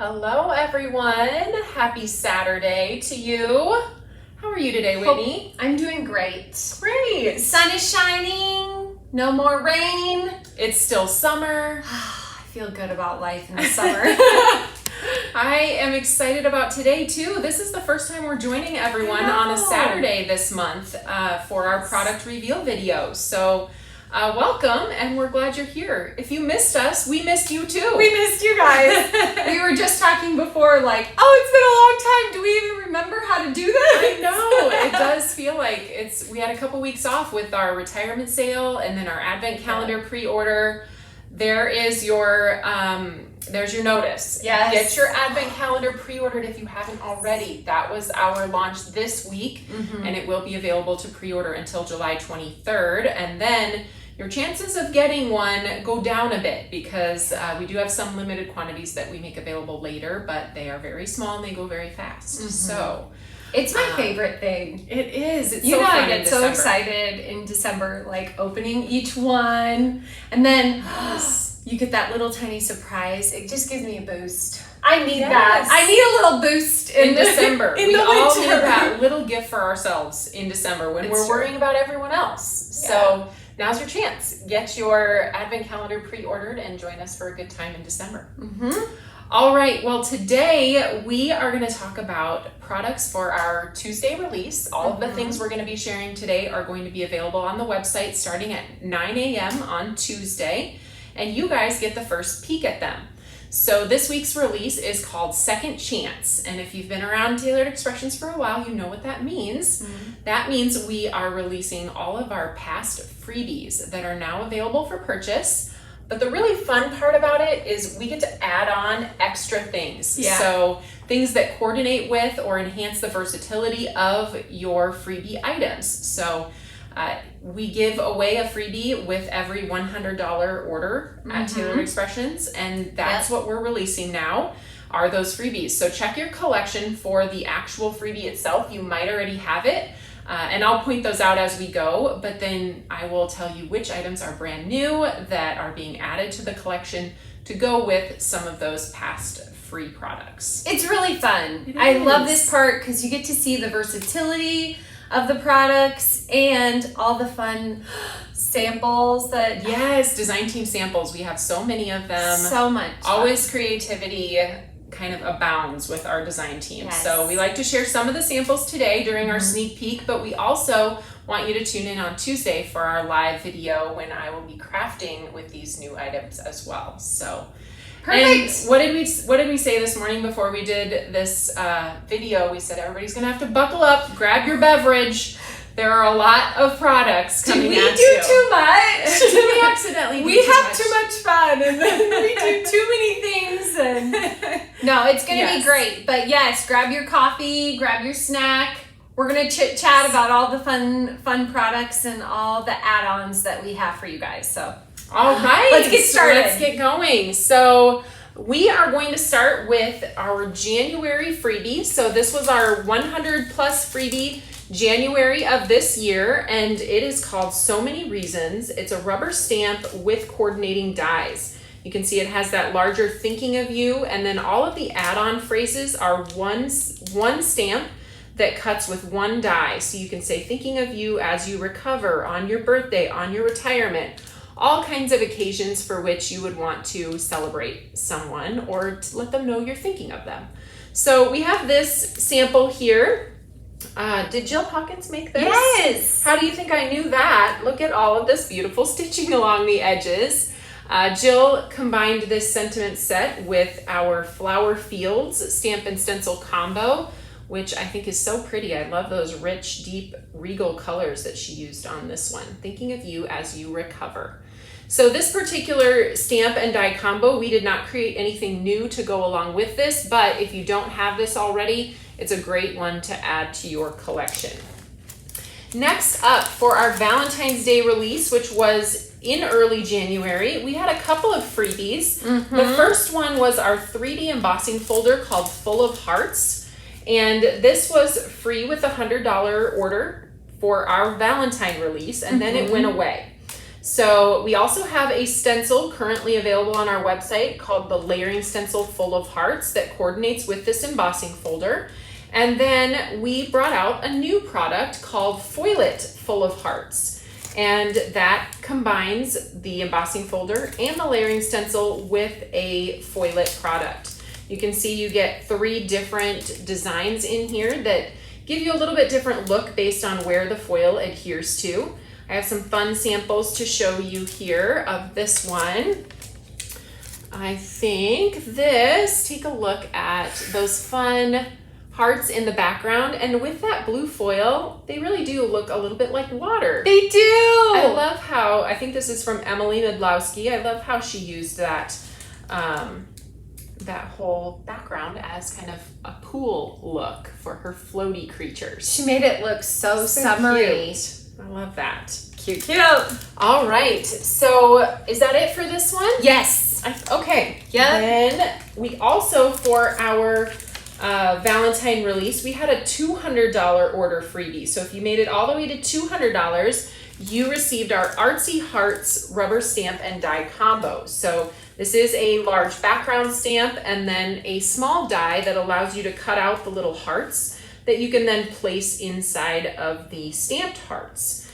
Hello everyone, happy Saturday to you. How are you today, Whitney? I'm doing great. Great. Sun is shining, no more rain. It's still summer. I feel good about life in the summer. I am excited about today too. This is the first time we're joining everyone on a Saturday this month for our product reveal video. So welcome, and we're glad you're here. If you missed us, we missed you too. We missed you guys. We were just talking before like, oh, it's been a long time. Do we even remember how to do this? I know. It does feel like we had a couple weeks off with our retirement sale and then our advent calendar pre-order. There is your there's your notice. Yes. Get your advent calendar pre-ordered if you haven't already. That was our launch this week, and it will be available to pre-order until July 23rd. And then your chances of getting one go down a bit because we do have some limited quantities that we make available later, but they are very small and they go very fast. So it's my favorite thing. it is. It's You so know, fun I get in so December. excited in December, like opening each one, and then you get that little tiny surprise. It just gives me a boost. I need that. I need a little boost In December. in we the all winter. need that little gift for ourselves in December when we're worrying about everyone else. Yeah. So now's your chance. Get your advent calendar pre-ordered and join us for a good time in December. All right, well, today we are going to talk about products for our Tuesday release. All of the things we're going to be sharing today are going to be available on the website starting at 9 a.m. on Tuesday, and you guys get the first peek at them. So this week's release is called Second Chance, and if you've been around Tailored Expressions for a while, you know what that means. That means we are releasing all of our past freebies that are now available for purchase. But the really fun part about it is we get to add on extra things. Yeah. So things that coordinate with or enhance the versatility of your freebie items. So we give away a freebie with every $100 order at Tailored Expressions, and that's what we're releasing now are those freebies. So check your collection for the actual freebie itself. You might already have it. And I'll point those out as we go, but then I will tell you which items are brand new that are being added to the collection to go with some of those past free products. It's really fun. I love this part because you get to see the versatility of the products and all the fun samples that Design team samples. We have so many of them. so much Always creativity kind of abounds with our design team. Yes. So we like to share some of the samples today during our sneak peek, but we also want you to tune in on Tuesday for our live video when I will be crafting with these new items as well. So Perfect. And what did we say this morning before we did this video? We said everybody's gonna have to buckle up, grab your beverage. There are a lot of products coming Did we at do you. too much? Did we accidentally do We too have much? too much fun and then we do too many things and no, it's gonna be great. But yes, grab your coffee, grab your snack. We're gonna chit chat about all the fun products and all the add-ons that we have for you guys. So all right, let's get started. Let's get going. So we are going to start with our January freebie. So this was our 100 plus freebie January of this year, and it is called So Many Reasons. It's a rubber stamp with coordinating dies. You can see it has that larger thinking of you, and then all of the add-on phrases are one stamp that cuts with one die. So you can say thinking of you as you recover, on your birthday, on your retirement, all kinds of occasions for which you would want to celebrate someone or to let them know you're thinking of them. So we have this sample here. Did Jill Hawkins make this? Yes. How do you think I knew that? Look at all of this beautiful stitching along the edges. Jill combined this sentiment set with our Flower Fields stamp and stencil combo, which I think is so pretty. I love those rich, deep, regal colors that she used on this one. Thinking of you as you recover. So this particular stamp and die combo, we did not create anything new to go along with this, but if you don't have this already, it's a great one to add to your collection. Next up, for our Valentine's Day release, which was in early January, we had a couple of freebies. The first one was our 3D embossing folder called Full of Hearts, and this was free with a $100 order for our Valentine release, and then it went away. So we also have a stencil currently available on our website called the Layering Stencil Full of Hearts that coordinates with this embossing folder. And then we brought out a new product called Foil It Full of Hearts. And that combines the embossing folder and the layering stencil with a Foil It product. You can see you get 3 different designs in here that give you a little bit different look based on where the foil adheres to. I have some fun samples to show you here of this one. I think this, take a look at those fun hearts in the background, and with that blue foil, they really do look a little bit like water. They do! I love how, I think this is from Emily Midlowski, I love how she used that that whole background as kind of a pool look for her floaty creatures. She made it look so summery. Cute. I love that. Cute. All right, so is that it for this one? Yes. Okay. Yeah. Then we also, for our Valentine release, we had a $200 order freebie. So if you made it all the way to $200, you received our Artsy Hearts rubber stamp and die combo. So this is a large background stamp and then a small die that allows you to cut out the little hearts that you can then place inside of the stamped hearts.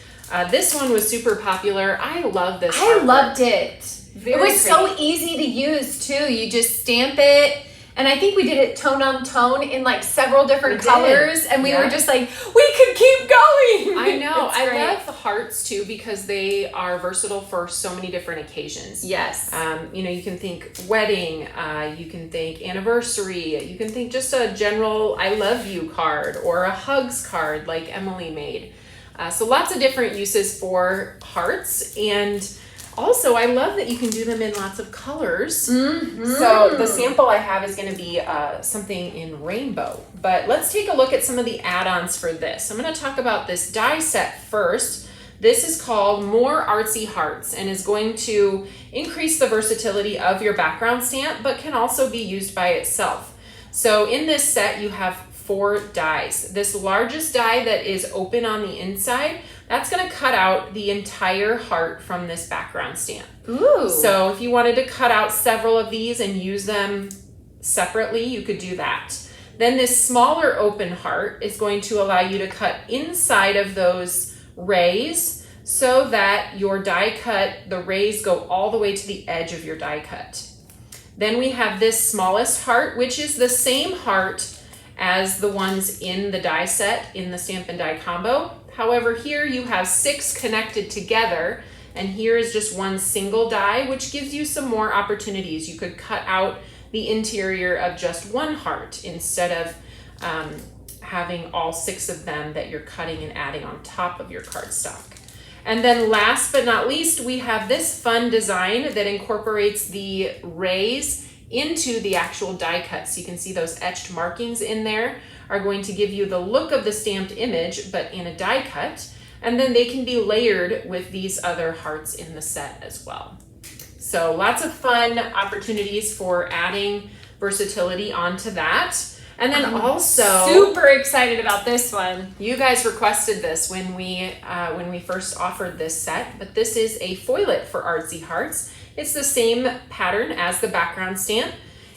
This one was super popular. I love this. I loved it. Very it was pretty. so easy to use too. You just stamp it. And I think we did it tone on tone in like several different colors. And we were just like, we could keep going. I know. I love the hearts too because they are versatile for so many different occasions. Yes. You know, you can think wedding, you can think anniversary, you can think just a general I love you card or a hugs card like Emily made. So lots of different uses for hearts. And also, I love that you can do them in lots of colors. Mm-hmm. So the sample I have is going to be something in rainbow. But let's take a look at some of the add-ons for this. I'm going to talk about this die set first. This is called More Artsy Hearts and is going to increase the versatility of your background stamp, but can also be used by itself. So in this set, you have 4 dies. This largest die that is open on the inside, that's going to cut out the entire heart from this background stamp. Ooh. So if you wanted to cut out several of these and use them separately, you could do that. Then this smaller open heart is going to allow you to cut inside of those rays so that your die cut, the rays go all the way to the edge of your die cut. Then we have this smallest heart, which is the same heart as the ones in the die set in the stamp and die combo. However, here you have 6 connected together, and here is just one single die, which gives you some more opportunities. You could cut out the interior of just one heart instead of having all 6 of them that you're cutting and adding on top of your cardstock. And then last but not least, we have this fun design that incorporates the rays into the actual die cut. So you can see those etched markings in there are going to give you the look of the stamped image, but in a die cut. And then they can be layered with these other hearts in the set as well. So lots of fun opportunities for adding versatility onto that. And then also, super excited about this one. You guys requested this when we first offered this set, but this is a Foil It for Artsy Hearts. It's the same pattern as the background stamp,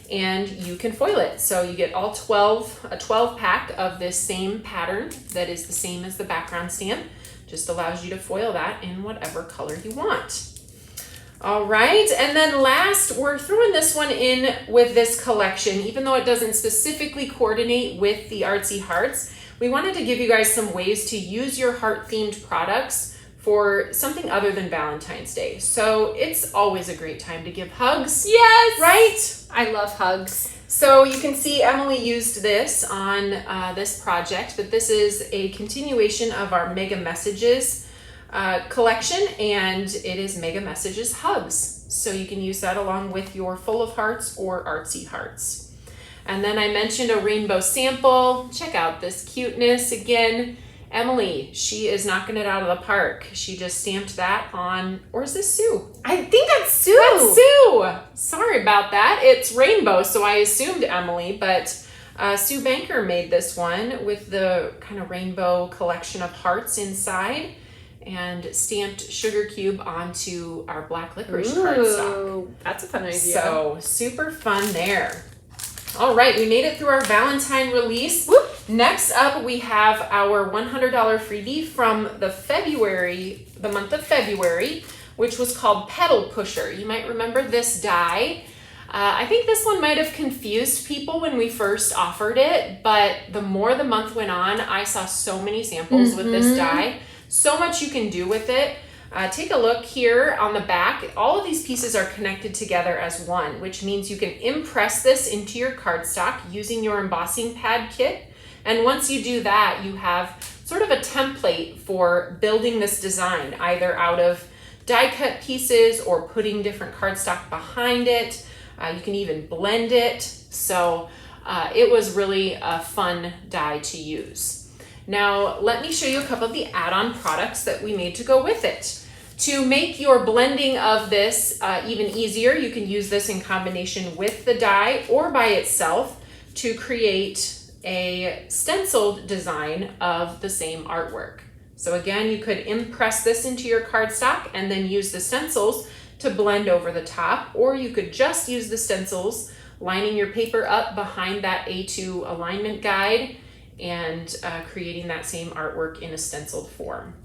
and you can foil it. So you get all a 12 pack of this same pattern that is the same as the background stamp. Just allows you to foil that in whatever color you want. All right, and then last, we're throwing this one in with this collection. Even though it doesn't specifically coordinate with the Artsy Hearts, we wanted to give you guys some ways to use your heart-themed products for something other than Valentine's Day. So it's always a great time to give hugs. Yes! Right? I love hugs. So you can see Emily used this on this project, but this is a continuation of our Mega Messages collection, and it is Mega Messages Hugs. So you can use that along with your Full of Hearts or Artsy Hearts. And then I mentioned a rainbow sample. Check out this cuteness again. Emily, she is knocking it out of the park. She just stamped that on, or is this Sue? I think that's Sue. That's Sue. Sorry about that. It's rainbow, so I assumed Emily, but Sue Banker made this one with the kind of rainbow collection of hearts inside. and stamped sugar cube onto our black licorice cardstock. That's a fun idea. So super fun there. All right, we made it through our Valentine release. Whoop. Next up, we have our $100 freebie from the month of February, which was called Petal Pusher. You might remember this die. I think this one might have confused people when we first offered it, but the more the month went on, I saw so many samples with this die. So much you can do with it. Take a look here on the back. All of these pieces are connected together as one, which means you can impress this into your cardstock using your embossing pad kit. And once you do that, you have sort of a template for building this design, either out of die cut pieces or putting different cardstock behind it. You can even blend it. So it was really a fun die to use. Now, let me show you a couple of the add-on products that we made to go with it. To make your blending of this even easier, you can use this in combination with the die or by itself to create a stenciled design of the same artwork. So again, you could impress this into your cardstock and then use the stencils to blend over the top, or you could just use the stencils, lining your paper up behind that A2 alignment guide and creating that same artwork in a stenciled form.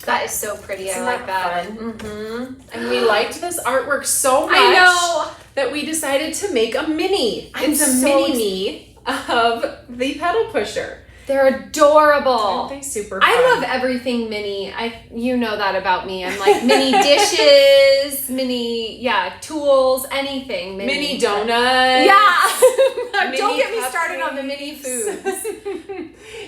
That is so pretty. I like that. And we liked this artwork so much that we decided to make a mini. It's a mini-me of the Petal Pusher. They're adorable. Aren't they super fun? I love everything mini. You know that about me. I'm like mini dishes, mini tools, anything. Mini donuts. Yeah. Mini Don't get me cupcakes. started on the mini foods.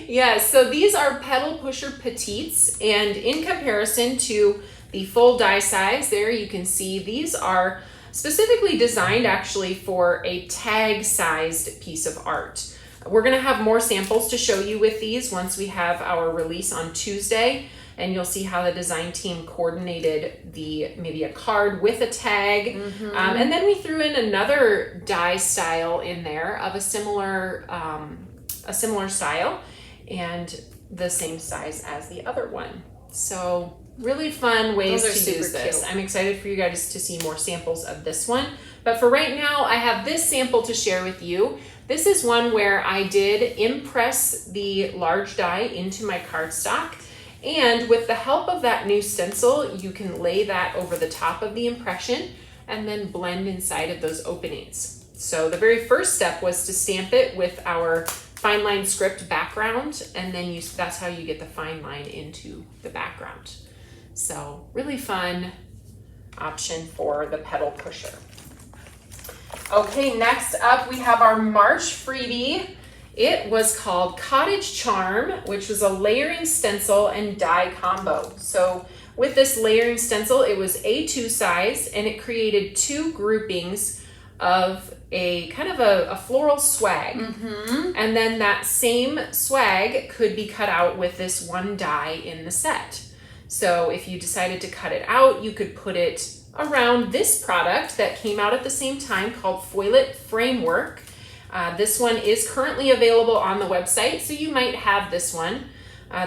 Yes, so these are Petal Pusher Petites, and in comparison to the full die size there, you can see these are specifically designed actually for a tag-sized piece of art. We're going to have more samples to show you with these once we have our release on Tuesday, and you'll see how the design team coordinated maybe a card with a tag. And then we threw in another die style in there of a similar style and the same size as the other one. So really fun ways to use this. I'm excited for you guys to see more samples of this one. But for right now, I have this sample to share with you. This is one where I did impress the large die into my cardstock. And with the help of that new stencil, you can lay that over the top of the impression and then blend inside of those openings. So the very first step was to stamp it with our fine line script background, and then that's how you get the fine line into the background. So really fun option for the Petal Pusher. Okay, next up we have our March freebie. It was called Cottage Charm, which was a layering stencil and die combo. So with this layering stencil, it was A2 size, and it created two groupings of a kind of a floral swag. And then that same swag could be cut out with this one die in the set. So if you decided to cut it out, you could put it around this product that came out at the same time called Foilet Framework. This one is currently available on the website, so you might have this one.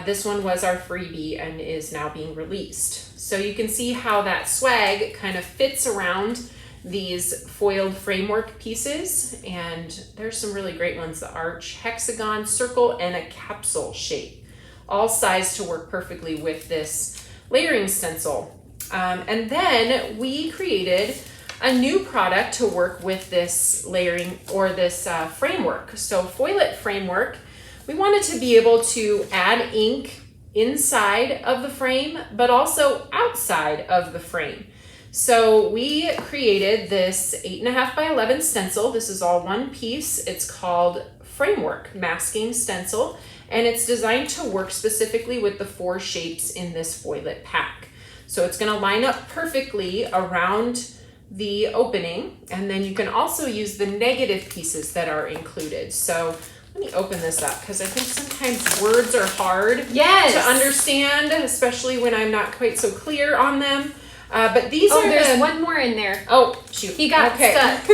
This one was our freebie and is now being released. So you can see how that swag kind of fits around these foiled framework pieces, and there's some really great ones: the arch, hexagon, circle, and a capsule shape, all sized to work perfectly with this layering stencil. And then we created a new product to work with this layering or this framework. So Foilet Framework, we wanted to be able to add ink inside of the frame, but also outside of the frame. So we created this 8.5 by 11 stencil. This is all one piece. It's called Framework Masking Stencil, and it's designed to work specifically with the 4 shapes in this foilet pack. So it's gonna line up perfectly around the opening, and then you can also use the negative pieces that are included. So let me open this up, because I think sometimes words are hard to understand, especially when I'm not quite so clear on them. But these are there's one more in there. Oh, shoot. He got stuck.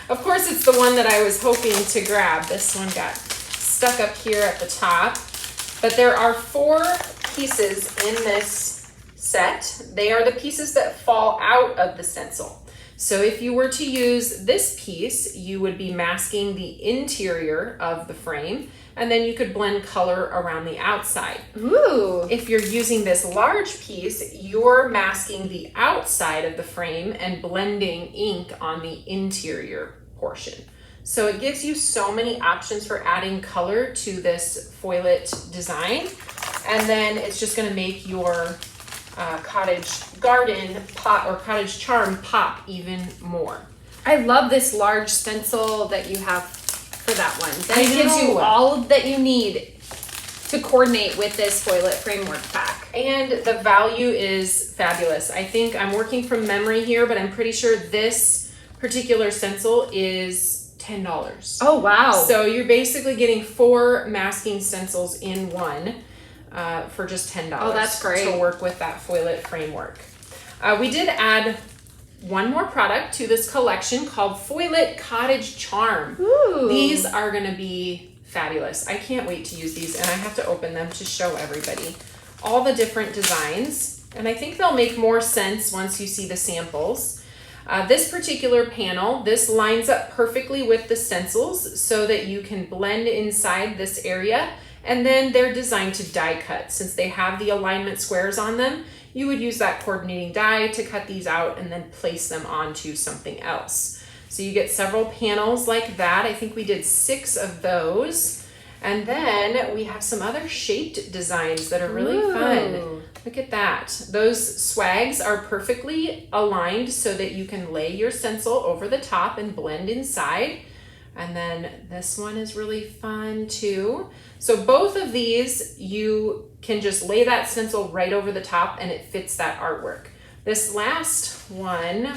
Of course, it's the one that I was hoping to grab. This one got stuck up here at the top. But there are 4 pieces in this set. They are the pieces that fall out of the stencil. So if you were to use this piece, you would be masking the interior of the frame, and then you could blend color around the outside. Ooh. If you're using this large piece, you're masking the outside of the frame and blending ink on the interior portion. So it gives you so many options for adding color to this foilet design. And then it's just gonna make your cottage garden pot or cottage charm pop even more. I love this large stencil that you have for that one. That I gives you know. all that you need to coordinate with this foilet framework pack. And the value is fabulous. I think I'm working from memory here, but I'm pretty sure this particular stencil is $10. Oh, wow. So you're basically getting 4 masking stencils in one for just $10. Oh, that's great. To work with that foilet framework. We did add one more product to this collection called Foilet Cottage Charm. Ooh. These are gonna be fabulous. I can't wait to use these, and I have to open them to show everybody all the different designs. And I think they'll make more sense once you see the samples. This particular panel, this lines up perfectly with the stencils so that you can blend inside this area, and then they're designed to die cut. Since they have the alignment squares on them, you would use that coordinating die to cut these out and then place them onto something else. So you get several panels like that. I think we did 6 of those. And then we have some other shaped designs that are really fun. Look at that. Those swags are perfectly aligned so that you can lay your stencil over the top and blend inside. And then this one is really fun too. So both of these, you can just lay that stencil right over the top and it fits that artwork. This last one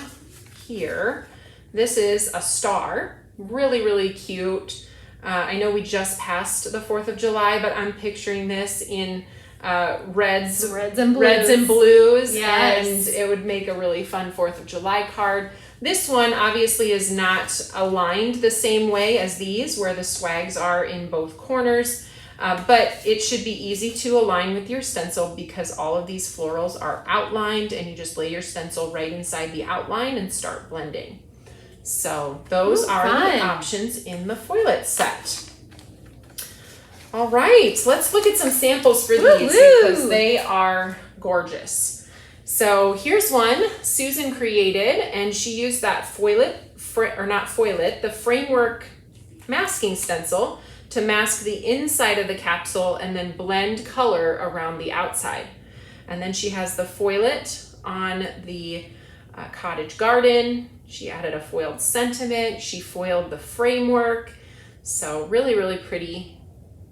here, this is a star. Really, really cute. I know we just passed the 4th of July, but I'm picturing this in reds and blues. Yes. And it would make a really fun 4th of July card. This one obviously is not aligned the same way as these, where the swags are in both corners, but it should be easy to align with your stencil because all of these florals are outlined, and you just lay your stencil right inside the outline and start blending. So those are the options in the foilet set. All right, let's look at some samples for these because they are gorgeous. So here's one Susan created, and she used that the framework masking stencil to mask the inside of the capsule and then blend color around the outside. And then she has the foilet on the cottage garden. She added a foiled sentiment. She foiled the framework. So really, really pretty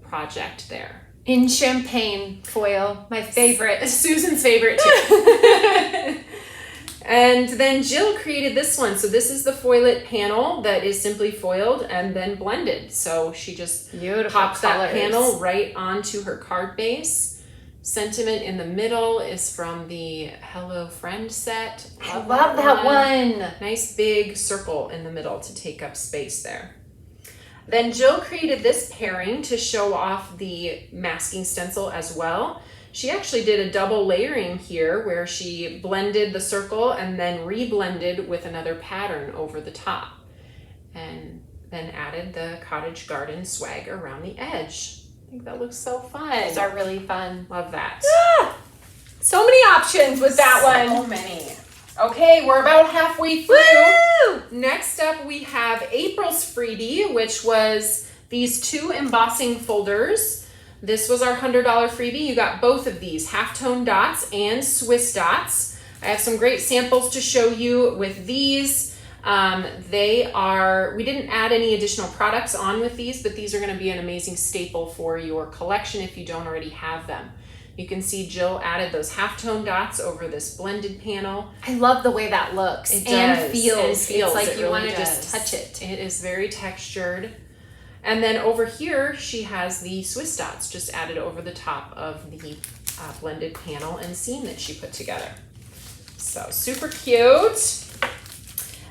project there. In champagne foil, my favorite. Susan's favorite too. And then Jill created this one. So this is the foilet panel that is simply foiled and then blended. So she just pops that panel right onto her card base. Sentiment in the middle is from the Hello Friend set. I love that one. Nice big circle in the middle to take up space there. Then Jill created this pairing to show off the masking stencil as well. She actually did a double layering here where she blended the circle and then reblended with another pattern over the top. And then added the cottage garden swag around the edge. I think that looks so fun. Those are really fun. Love that. Ah, so many options with that one. So many. Okay, we're about halfway through. Woo! Next up, we have April's freebie, which was these 2 embossing folders. This was our $100 freebie. You got both of these, halftone dots and Swiss dots. I have some great samples to show you with these. We didn't add any additional products on with these, but these are going to be an amazing staple for your collection if you don't already have them. You can see Jill added those halftone dots over this blended panel. I love the way that looks and feels. It's like you want to just touch it. It is very textured. And then over here, she has the Swiss dots just added over the top of the blended panel and seam that she put together. So super cute.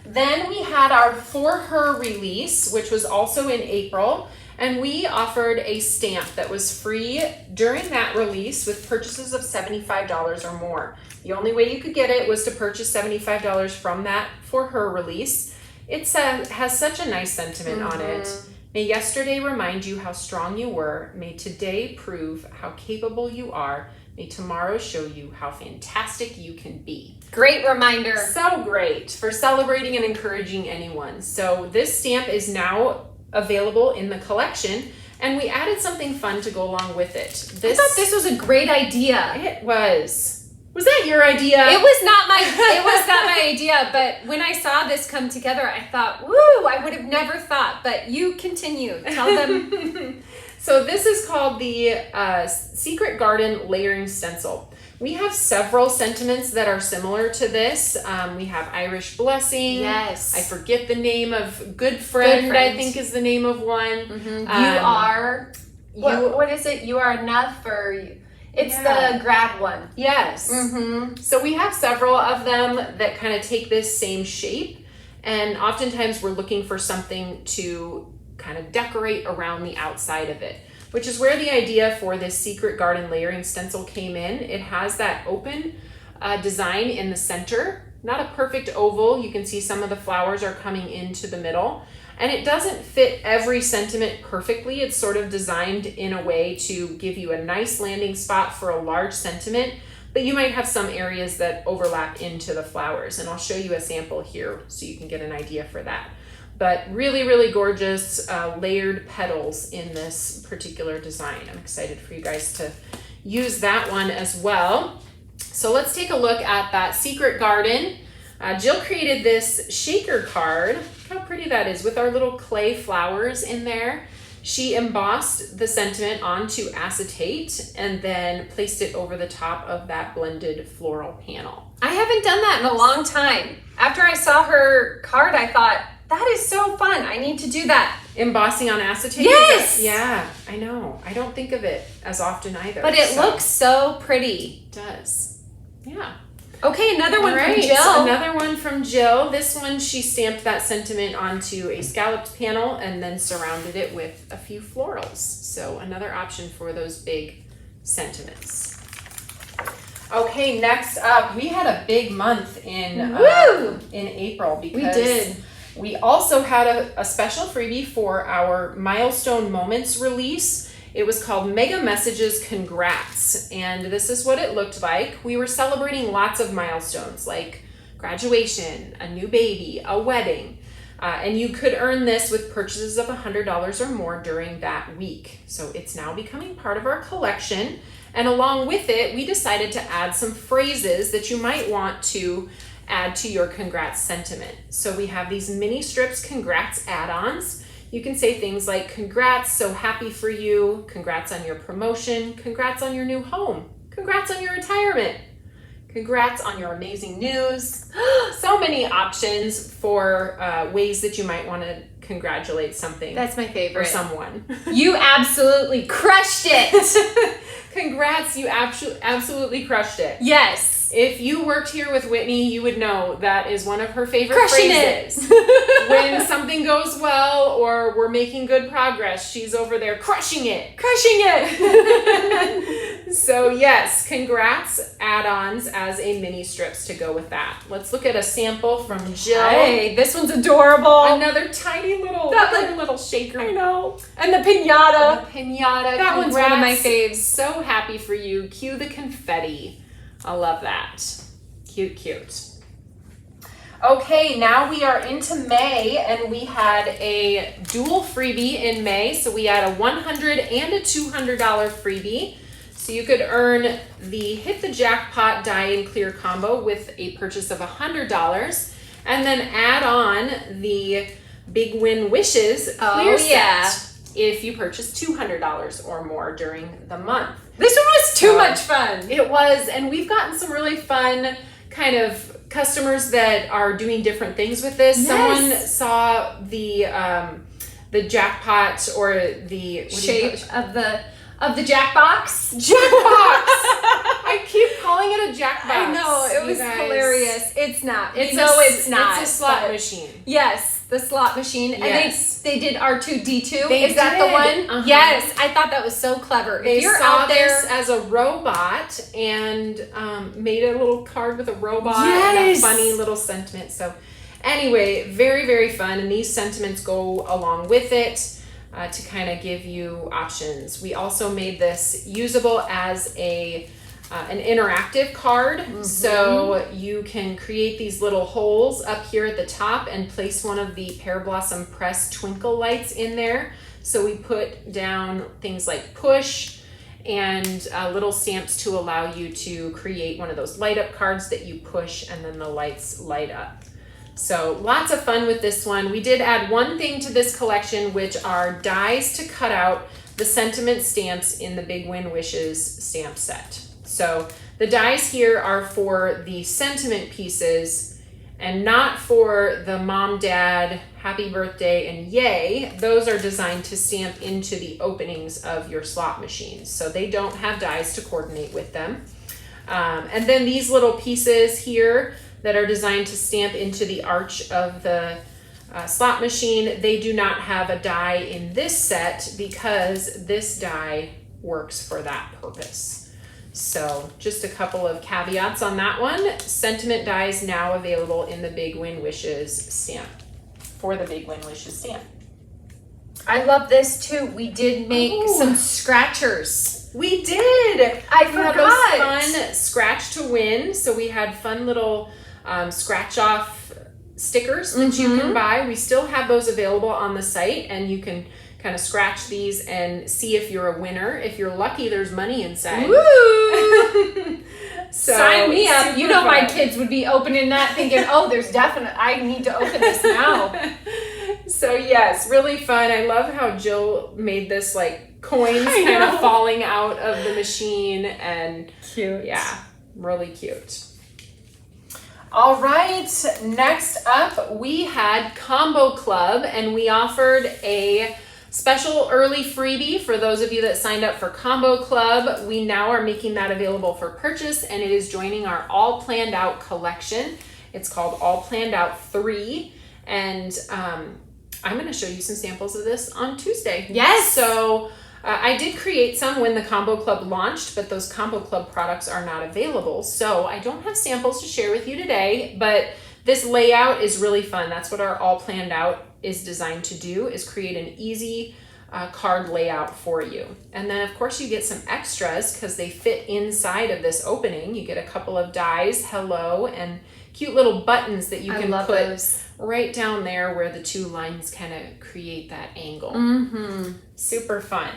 Then we had our For Her release, which was also in April. And we offered a stamp that was free during that release with purchases of $75 or more. The only way you could get it was to purchase $75 from that for her release. It has such a nice sentiment on it. May yesterday remind you how strong you were. May today prove how capable you are. May tomorrow show you how fantastic you can be. Great reminder. So great for celebrating and encouraging anyone. So this stamp is now available in the collection, and we added something fun to go along with it. I thought this was a great idea. It was. Was that your idea? It was not my idea, but when I saw this come together, I thought, woo, I would have never thought, but you continue. Tell them. So this is called the Secret Garden Layering Stencil. We have several sentiments that are similar to this. We have Irish Blessing. Yes. I forget the name of Good Friend, I think is the name of one. What is it? You are enough, or it's the grab one. Yes. So we have several of them that kind of take this same shape, and oftentimes we're looking for something to kind of decorate around the outside of it, which is where the idea for this Secret Garden Layering Stencil came in. It has that open design in the center, not a perfect oval. You can see some of the flowers are coming into the middle, and it doesn't fit every sentiment perfectly. It's sort of designed in a way to give you a nice landing spot for a large sentiment, but you might have some areas that overlap into the flowers, and I'll show you a sample here so you can get an idea for that. But really, really gorgeous layered petals in this particular design. I'm excited for you guys to use that one as well. So let's take a look at that Secret Garden. Jill created this shaker card. Look how pretty that is with our little clay flowers in there. She embossed the sentiment onto acetate and then placed it over the top of that blended floral panel. I haven't done that in a long time. After I saw her card, I thought, that is so fun. I need to do that. Embossing on acetate? Yes! Yeah, I know. I don't think of it as often either. But it looks so pretty. It does. Yeah. Okay, another one from Jill. So another one from Jill. This one, she stamped that sentiment onto a scalloped panel and then surrounded it with a few florals. So another option for those big sentiments. Okay, next up, we had a big month in April because we did. We also had a special freebie for our Milestone Moments release. It was called Mega Messages Congrats, and this is what it looked like. We were celebrating lots of milestones like graduation, a new baby, a wedding, and you could earn this with purchases of $100 or more during that week. So it's now becoming part of our collection, and along with it, we decided to add some phrases that you might want to add to your congrats sentiment. So we have these mini strips congrats add-ons. You can say things like, congrats, so happy for you, congrats on your promotion, congrats on your new home, congrats on your retirement, congrats on your amazing news. So many options for ways that you might want to congratulate something. That's my favorite. Or someone. You absolutely crushed it. Congrats, you absolutely crushed it. Yes. If you worked here with Whitney, you would know that is one of her favorite Crushing phrases. When something goes well or we're making good progress, she's over there crushing it. Crushing it. So yes, congrats add-ons as a mini strips to go with that. Let's look at a sample from Jill. Hey, this one's adorable. Another tiny little shaker. I know. And the piñata. The piñata. That one's one of my faves. So happy for you. Cue the confetti. I love that. Cute, cute. Okay, now we are into May, and we had a dual freebie in May. So we had a $100 and a $200 freebie. So you could earn the Hit the Jackpot Die and Clear combo with a purchase of $100, and then add on the Big Win Wishes clear set if you purchase $200 or more during the month. This one was too much fun. It was, and we've gotten some really fun kind of customers that are doing different things with this. Yes. Someone saw the jackpot or the shape of the Jackbox. Jackbox. I keep calling it a jackbox. I know, it was hilarious. It's not. It's not. It's a slot machine. Yes, the slot machine. Yes. And they did R2-D2. They Is that the did. one? Yes, I thought that was so clever. They if you're saw out there this as a robot and made a little card with a robot Yes. and a funny little sentiment. So anyway, very, very fun. And these sentiments go along with it to kind of give you options. We also made this usable as an interactive card. So you can create these little holes up here at the top and place one of the Pear Blossom Press twinkle lights in there. So we put down things like push and little stamps to allow you to create one of those light up cards that you push and then the lights light up. So lots of fun with this one. We did add one thing to this collection, which are dies to cut out the sentiment stamps in the Big Win Wishes stamp set. So the dies here are for the sentiment pieces and not for the mom, dad, happy birthday, and yay. Those are designed to stamp into the openings of your slot machines. So they don't have dies to coordinate with them. And then these little pieces here that are designed to stamp into the arch of the slot machine, they do not have a die in this set because this die works for that purpose. So just a couple of caveats on that one. Sentiment dies now available in the Big Win Wishes stamp, for the Big Win Wishes stamp. I love this too. We did make some scratchers. We did. I We had those fun scratch to win. So we had fun little scratch off stickers that you can buy. We still have those available on the site, and you can kind of scratch these and see if you're a winner. If you're lucky, there's money inside. Woo! So, sign me up. super You know my fun. kids would be opening that thinking, oh, there's definite, I need to open this now. So yes, really fun. I love how Jill made this like coins I kind of know. falling out of the machine, and Cute. yeah, really cute. All right, next up we had Combo Club, and we offered a special early freebie for those of you that signed up for Combo Club. We now are making that available for purchase, and it is joining our All Planned Out collection. It's called All Planned Out 3, and I'm going to show you some samples of this on Tuesday. Yes. So I did create some when the Combo Club launched, but those Combo Club products are not available. So I don't have samples to share with you today, but this layout is really fun. That's what our All Planned Out is designed to do, is create an easy card layout for you. And then of course you get some extras because they fit inside of this opening. You get a couple of dies, hello, and cute little buttons that you can put those. right down there where the two lines kind of create that angle. Super fun.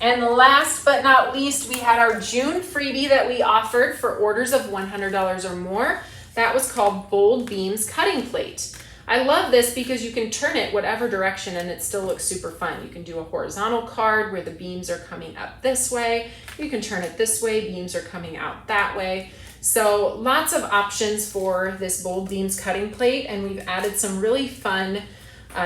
And last but not least, we had our June freebie that we offered for orders of $100 or more. That was called Bold Beams Cutting Plate. I love this because you can turn it whatever direction and it still looks super fun. You can do a horizontal card where the beams are coming up this way. You can turn it this way, beams are coming out that way. So lots of options for this Bold Beams cutting plate, and we've added some really fun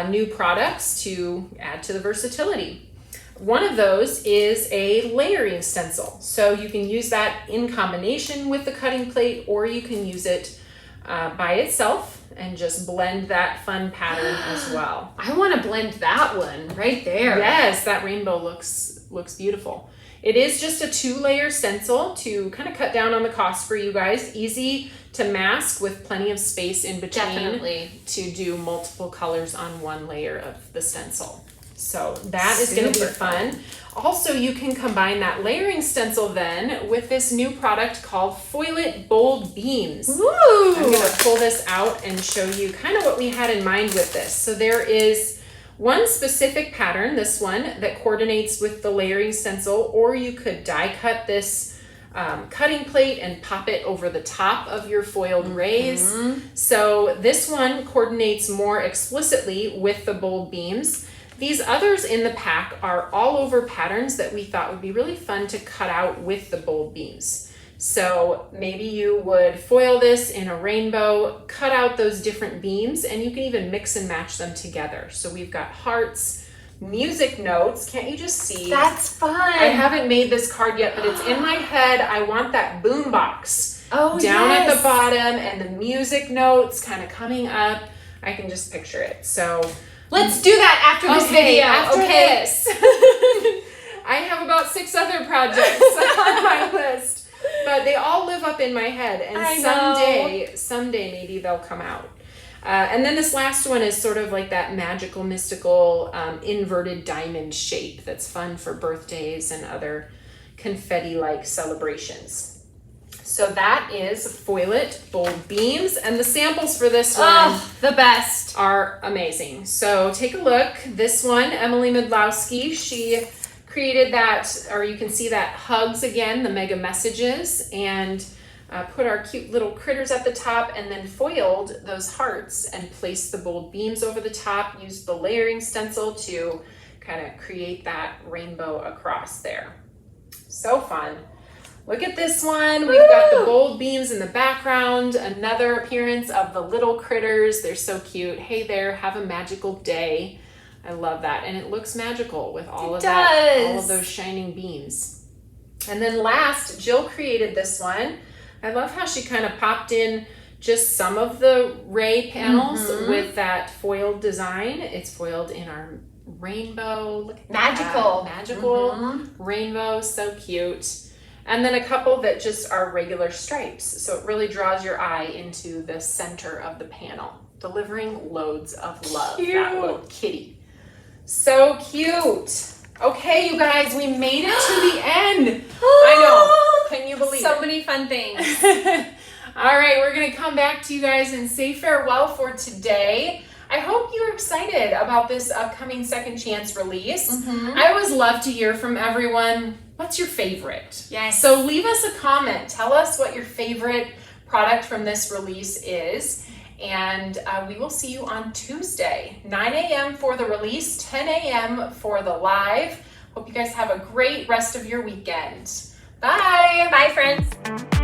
new products to add to the versatility. One of those is a layering stencil. So you can use that in combination with the cutting plate, or you can use it by itself and just blend that fun pattern as well. I want to blend that one right there. Yes, that rainbow looks beautiful. It is just a 2-layer stencil to kind of cut down on the cost for you guys. Easy to mask with plenty of space in between. Definitely. To do multiple colors on one layer of the stencil. So that is going to be fun. Also, you can combine that layering stencil then with this new product called Foil It Bold Beams. Ooh. I'm going to pull this out and show you kind of what we had in mind with this. So there is one specific pattern, this one, that coordinates with the layering stencil, or you could die cut this cutting plate and pop it over the top of your foiled rays. So this one coordinates more explicitly with the bold beams. These others in the pack are all over patterns that we thought would be really fun to cut out with the bold beams. So maybe you would foil this in a rainbow, cut out those different beams, and you can even mix and match them together. So we've got hearts, music notes. Can't you just see? That's fun. I haven't made this card yet, but it's in my head. I want that boom box down at the bottom and the music notes kind of coming up. I can just picture it. So let's do that after this video. After this. I have about 6 other projects on my list, but they all live up in my head, and someday maybe they'll come out. And then this last one is sort of like that magical, mystical, inverted diamond shape that's fun for birthdays and other confetti-like celebrations. So that is Foil It Bold Beams, and the samples for this one the best are amazing. So take a look. This one, Emily Midlowski, she created that, or you can see that hugs again, the mega messages, and put our cute little critters at the top, and then foiled those hearts and placed the bold beams over the top, used the layering stencil to kind of create that rainbow across there. So fun. Look at this one. We've got the bold beams in the background, another appearance of the little critters. They're so cute. Hey there, have a magical day. I love that. And it looks magical with all of that, all of those shining beams. And then last, Jill created this one. I love how she kind of popped in just some of the ray panels with that foiled design. It's foiled in our rainbow. Look at that. Magical rainbow, so cute. And then a couple that just are regular stripes. So it really draws your eye into the center of the panel, delivering loads of love. Cute. That little kitty. So cute. Okay, you guys, we made it to the end. I know. Can you believe it? So many fun things. All right, we're going to come back to you guys and say farewell for today. I hope you're excited about this upcoming Second Chance release. I always love to hear from everyone. What's your favorite? Yes. So leave us a comment. Tell us what your favorite product from this release is. And we will see you on Tuesday, 9 a.m. for the release, 10 a.m. for the live. Hope you guys have a great rest of your weekend. Bye. Bye, friends.